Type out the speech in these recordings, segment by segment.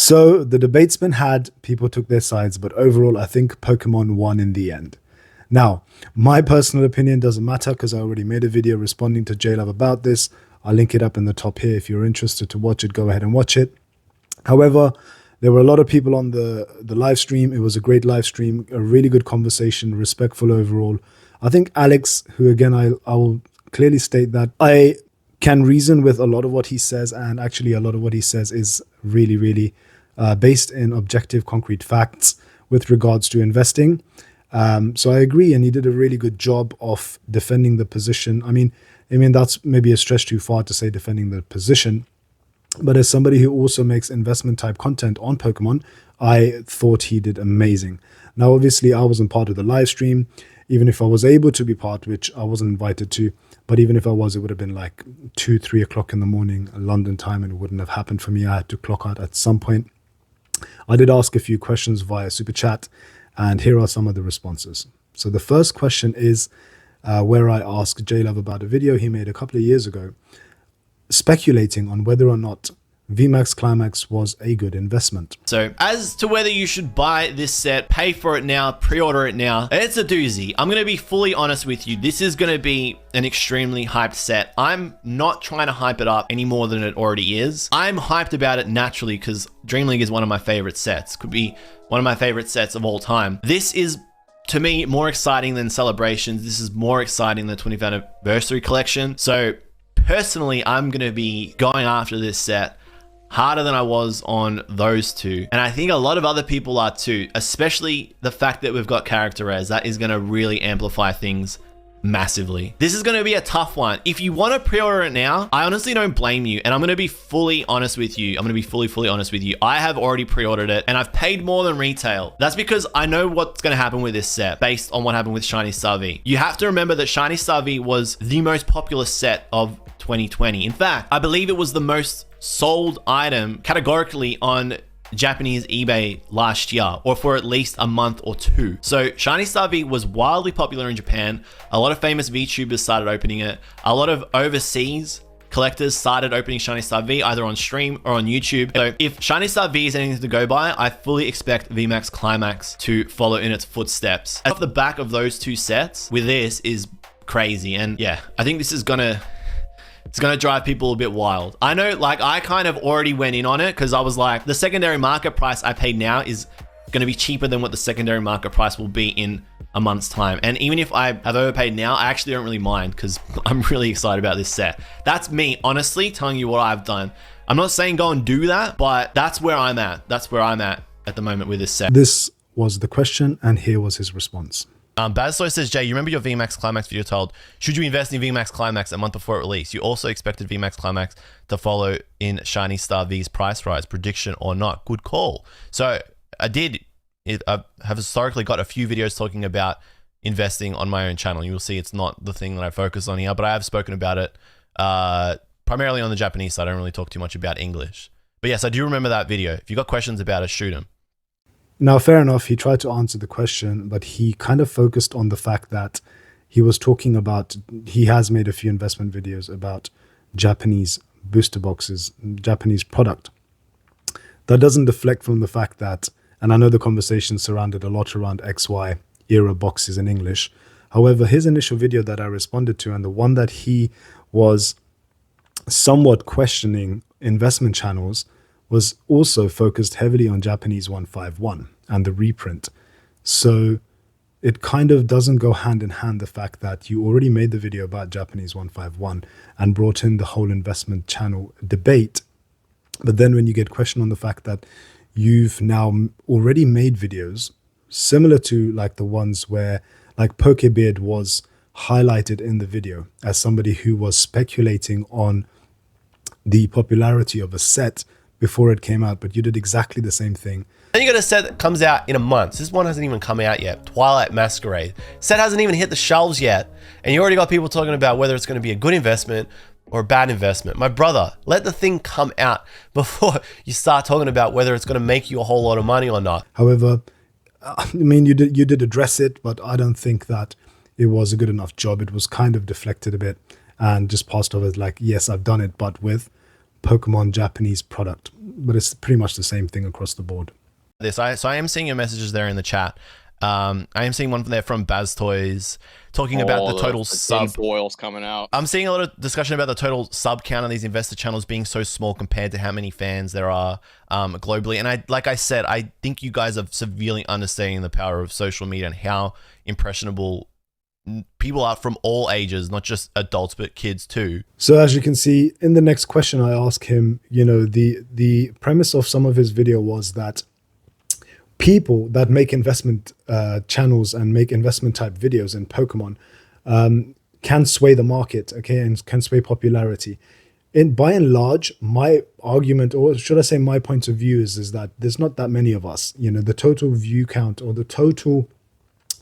So the debate's been had, people took their sides, but overall, I think Pokemon won in the end. Now, my personal opinion doesn't matter because I already made a video responding to JLuv about this. I'll link it up in the top here. If you're interested to watch it, go ahead and watch it. However, there were a lot of people on the live stream. It was a great live stream, a really good conversation, respectful overall. I think Alex, who again, I will clearly state that I can reason with a lot of what he says, and actually a lot of what he says is really, really based in objective, concrete facts with regards to investing. So I agree, and he did a really good job of defending the position. I mean, that's maybe a stretch too far to say defending the position, but as somebody who also makes investment type content on Pokemon, I thought he did amazing. Now, obviously, I wasn't part of the live stream, even if I was able to be part, which I wasn't invited to. But even if I was, it would have been like 2-3 o'clock in the morning, London time, and it wouldn't have happened for me. I had to clock out at some point. I did ask a few questions via Super Chat, and here are some of the responses. So the first question is where I asked JLuv about a video he made a couple of years ago, speculating on whether or not VMAX Climax was a good investment. So as to whether you should buy this set, pay for it now, pre-order it now, it's a doozy. I'm going to be fully honest with you. This is going to be an extremely hyped set. I'm not trying to hype it up any more than it already is. I'm hyped about it naturally because Dream League is one of my favorite sets. Could be one of my favorite sets of all time. This is, to me, more exciting than Celebrations. This is more exciting than the 20th Anniversary Collection. So personally, I'm going to be going after this set harder than I was on those two. And I think a lot of other people are too, especially the fact that we've got character res. That is going to really amplify things massively. This is going to be a tough one. If you want to pre-order it now, I honestly don't blame you. And I'm going to be fully honest with you. I'm going to be fully honest with you. I have already pre-ordered it and I've paid more than retail. That's because I know what's going to happen with this set based on what happened with Shiny Star V. You have to remember that Shiny Star V was the most popular set of 2020. In fact, I believe it was the most sold item categorically on Japanese eBay last year, or for at least a month or two. So Shiny Star V was wildly popular in Japan. A lot of famous VTubers started opening it. A lot of overseas collectors started opening Shiny Star V either on stream or on YouTube. So if Shiny Star V is anything to go by, I fully expect VMAX Climax to follow in its footsteps. Off the back of those two sets with this is crazy. And yeah, I think this is it's gonna drive people a bit wild. I know, like, I kind of already went in on it because I was like, the secondary market price I paid now is gonna be cheaper than what the secondary market price will be in a month's time. And even if I have overpaid now, I actually don't really mind because I'm really excited about this set. That's me, honestly, telling you what I've done. I'm not saying go and do that, but that's where I'm at. That's where I'm at the moment with this set. This was the question, and here was his response. Bazlo says, Jay, you remember your VMAX Climax video told, should you invest in VMAX Climax a month before it release? You also expected VMAX Climax to follow in Shiny Star V's price rise, prediction or not? Good call. So I have historically got a few videos talking about investing on my own channel. You'll see it's not the thing that I focus on here, but I have spoken about it primarily on the Japanese side. I don't really talk too much about English. But yes, I do remember that video. If you got questions about it, shoot them. Now, fair enough, he tried to answer the question, but he kind of focused on the fact that he was talking about, he has made a few investment videos about Japanese booster boxes, Japanese product. That doesn't deflect from the fact that, and I know the conversation surrounded a lot around XY era boxes in English. However, his initial video that I responded to, and the one that he was somewhat questioning investment channels, was also focused heavily on Japanese 151 and the reprint. So it kind of doesn't go hand in hand, the fact that you already made the video about Japanese 151 and brought in the whole investment channel debate. But then when you get questioned on the fact that you've now already made videos similar to like the ones where like Pokebeard was highlighted in the video as somebody who was speculating on the popularity of a set before it came out, but you did exactly the same thing. Then you got a set that comes out in a month. This one hasn't even come out yet. Twilight Masquerade. Set hasn't even hit the shelves yet. And you already got people talking about whether it's going to be a good investment or a bad investment. My brother, let the thing come out before you start talking about whether it's going to make you a whole lot of money or not. However, I mean, you did address it, but I don't think that it was a good enough job. It was kind of deflected a bit and just passed over as like, yes, I've done it, but with. Pokemon Japanese product, but it's pretty much the same thing across the board. So I am seeing your messages there in the chat. I am seeing one from there from Baz Toys talking about the total sub boils coming out. I'm seeing a lot of discussion about the total sub count on these investor channels being so small compared to how many fans there are globally. And like I said, I think you guys are severely understanding the power of social media and how impressionable people are from all ages, not just adults, but kids too. So as you can see in the next question, I ask him, the premise of some of his video was that people that make investment channels and make investment type videos in Pokemon can sway the market, okay, and can sway popularity. By and large, my argument, or should I say my point of view, is that there's not that many of us. The total view count or the total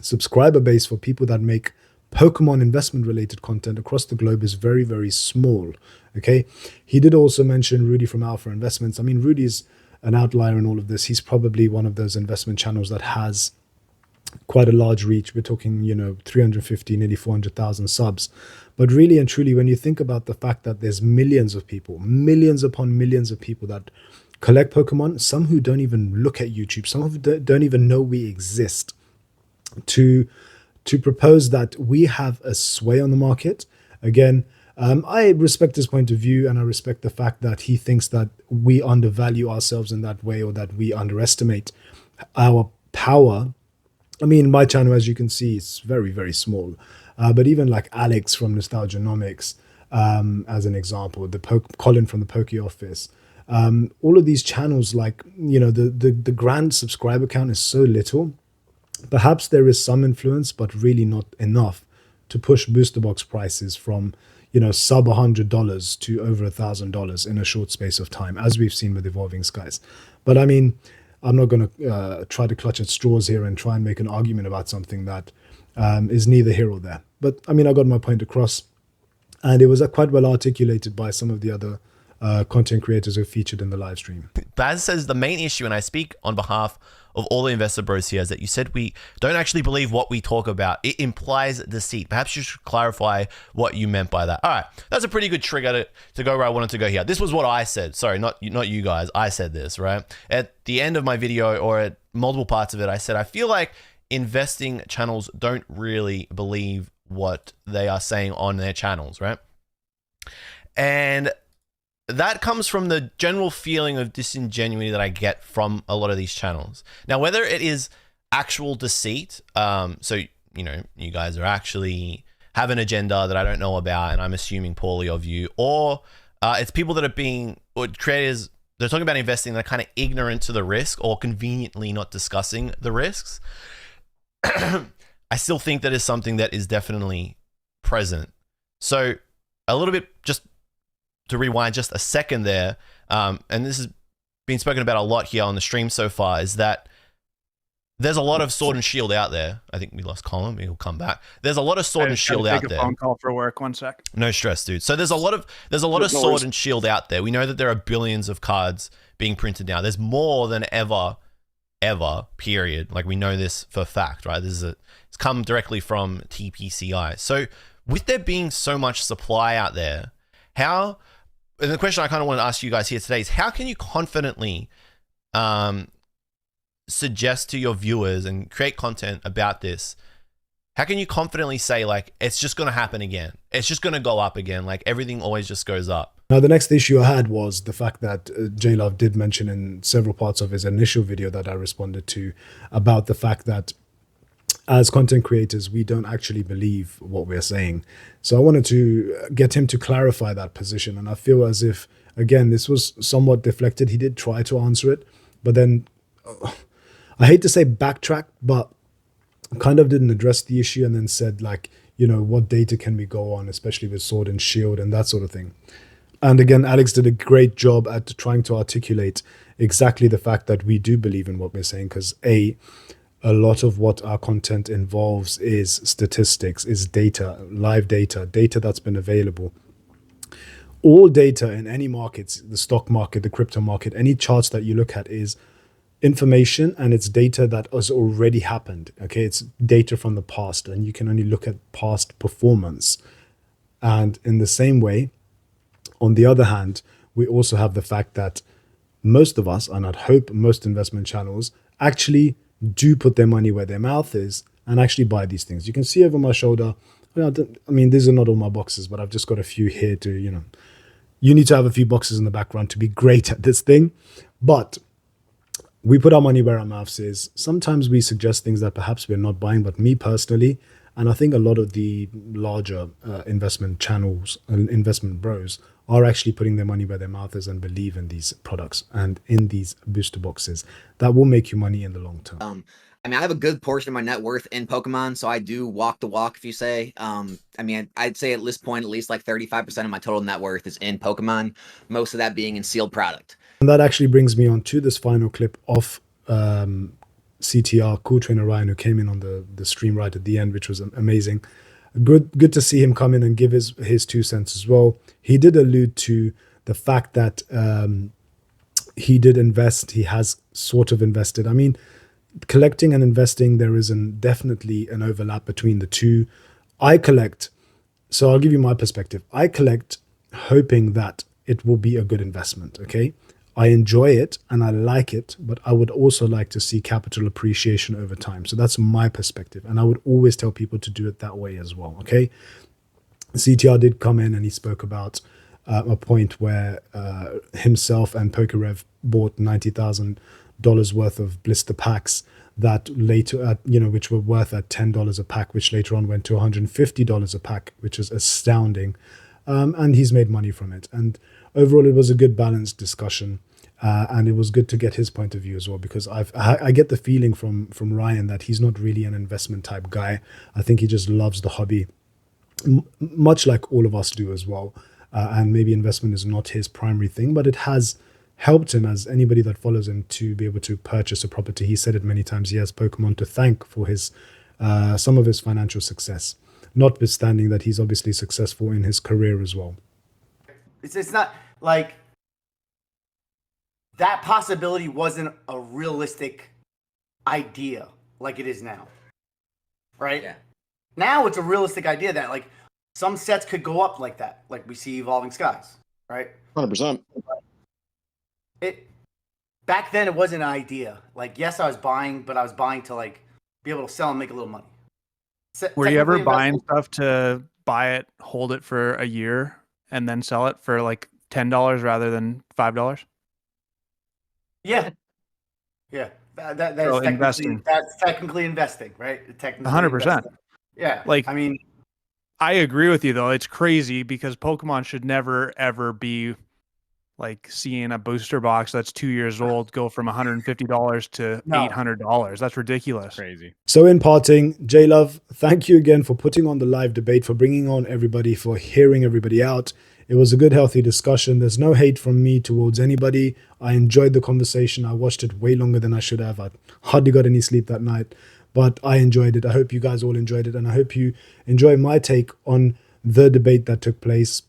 subscriber base for people that make Pokemon investment related content across the globe is very, very small, okay. He did also mention Rudy from Alpha Investments. I mean, Rudy's an outlier in all of this. He's probably one of those investment channels that has quite a large reach. We're talking, 350, nearly 400,000 subs. But really and truly, when you think about the fact that there's millions of people, millions upon millions of people that collect Pokemon, some who don't even look at YouTube, some who don't even know we exist, to propose that we have a sway on the market, again, I respect his point of view, and I respect the fact that he thinks that we undervalue ourselves in that way, or that we underestimate our power. I mean, my channel, as you can see, is very, very small. But even like Alex from Nostalgia Nomics, as an example, Colin from the Poke Office, all of these channels, like, the grand subscriber count is so little. Perhaps there is some influence, but really not enough to push booster box prices from sub $100 to over $1,000 in a short space of time, as we've seen with Evolving Skies. But I mean, I'm not going to try to clutch at straws here and try and make an argument about something that is neither here or there. But I mean, I got my point across, and it was quite well articulated by some of the other content creators who featured in the live stream. Baz says the main issue, and I speak on behalf of all the investor bros here, is that you said we don't actually believe what we talk about. It implies deceit. Perhaps you should clarify what you meant by that. All right, that's a pretty good trigger to go where I wanted to go here. This was what I said. Sorry, not you guys. I said this, right? At the end of my video, or at multiple parts of it, I said, I feel like investing channels don't really believe what they are saying on their channels, right? And that comes from the general feeling of disingenuity that I get from a lot of these channels. Now, whether it is actual deceit, so, you guys are actually have an agenda that I don't know about, and I'm assuming poorly of you, or it's people that are or creators, they're talking about investing, they're kind of ignorant to the risk or conveniently not discussing the risks. I still think that is something that is definitely present. So a little bit, just to rewind just a second there, and this has been spoken about a lot here on the stream so far, is that there's a lot of sword and shield out there. I think we lost Colin. He'll come back. There's a lot of sword and shield out there. Take a phone call for work. 1 sec. No stress, dude. So there's a lot of sword and shield out there. We know that there are billions of cards being printed now. There's more than ever, period. Like, we know this for a fact, right? It's come directly from TPCI. So with there being so much supply out there, and the question I kind of want to ask you guys here today is, how can you confidently suggest to your viewers and create content about this? How can you confidently say, like, it's just going to happen again? It's just going to go up again. Like, everything always just goes up. Now, the next issue I had was the fact that okJLuv did mention in several parts of his initial video that I responded to about the fact that as content creators, we don't actually believe what we're saying. So I wanted to get him to clarify that position. And I feel as if, again, this was somewhat deflected. He did try to answer it, but then I hate to say backtrack, but kind of didn't address the issue, and then said, like, what data can we go on, especially with sword and shield and that sort of thing. And again, Alex did a great job at trying to articulate exactly the fact that we do believe in what we're saying, because a lot of what our content involves is statistics, is data, live data that's been available. All data in any markets, the stock market, the crypto market, any charts that you look at is information, and it's data that has already happened. Okay, it's data from the past, and you can only look at past performance. And in the same way, on the other hand, we also have the fact that most of us, and I'd hope most investment channels, actually do put their money where their mouth is and actually buy these things. You can see over my shoulder, I mean, these are not all my boxes, but I've just got a few here to, you need to have a few boxes in the background to be great at this thing. But we put our money where our mouth is. Sometimes we suggest things that perhaps we're not buying, but me personally, and I think a lot of the larger investment channels and investment bros are actually putting their money where their mouth is and believe in these products and in these booster boxes that will make you money in the long term. I mean, I have a good portion of my net worth in Pokemon, so I do walk the walk, if you say. I mean, I'd say at this point, at least like 35% of my total net worth is in Pokemon, most of that being in sealed product. And that actually brings me on to this final clip of CTR, Cool Trainer Ryan, who came in on the stream right at the end, which was amazing. Good to see him come in and give his 2 cents as well. He did allude to the fact that he did invest. He has sort of invested. I mean, collecting and investing, there is definitely an overlap between the two. I collect, so I'll give you my perspective. I collect hoping that it will be a good investment, okay? I enjoy it and I like it, but I would also like to see capital appreciation over time. So that's my perspective. And I would always tell people to do it that way as well, okay? CTR did come in and he spoke about a point where himself and PokeRev bought $90,000 worth of blister packs that later, which were worth at $10 a pack, which later on went to $150 a pack, which is astounding. And he's made money from it. And overall, it was a good balanced discussion. And it was good to get his point of view as well, because I get the feeling from Ryan that he's not really an investment type guy. I think he just loves the hobby, much like all of us do as well. And maybe investment is not his primary thing, but it has helped him, as anybody that follows him, to be able to purchase a property. He said it many times. He has Pokemon to thank for his some of his financial success, notwithstanding that he's obviously successful in his career as well. It's not like that possibility wasn't a realistic idea like it is now, right? Yeah. Now it's a realistic idea that like some sets could go up like that, like we see Evolving Skies, right? 100%. Back then it wasn't an idea. Like, yes, I was buying, but I was buying to like be able to sell and make a little money. Were you ever buying stuff to buy it, hold it for a year, and then sell it for like $10 rather than $5? Yeah. That's investing. That's technically investing, right? Technically 100%. Yeah. Like, I mean, I agree with you though. It's crazy because Pokemon should never ever be like seeing a booster box that's 2 years old go from $150 to $800. That's ridiculous. Crazy. So in parting, JLuv, thank you again for putting on the live debate, for bringing on everybody, for hearing everybody out. It was a good, healthy discussion. There's no hate from me towards anybody. I enjoyed the conversation. I watched it way longer than I should have. I hardly got any sleep that night, but I enjoyed it. I hope you guys all enjoyed it, and I hope you enjoy my take on the debate that took place.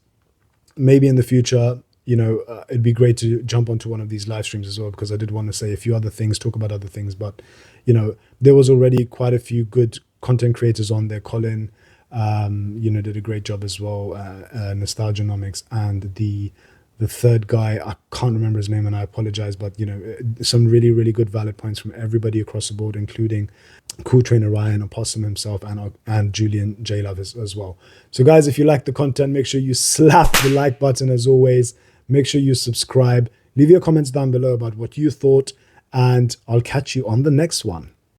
Maybe in the future, it'd be great to jump onto one of these live streams as well, because I did want to say a few other things, talk about other things. But, there was already quite a few good content creators on there. Colin, did a great job as well. Nostalgia Nomics, and the third guy, I can't remember his name and I apologize, but, some really, really good valid points from everybody across the board, including Cool Trainer Ryan, Opossum himself, and Julian okJLuv as well. So guys, if you like the content, make sure you slap the like button as always. Make sure you subscribe. Leave your comments down below about what you thought, and I'll catch you on the next one.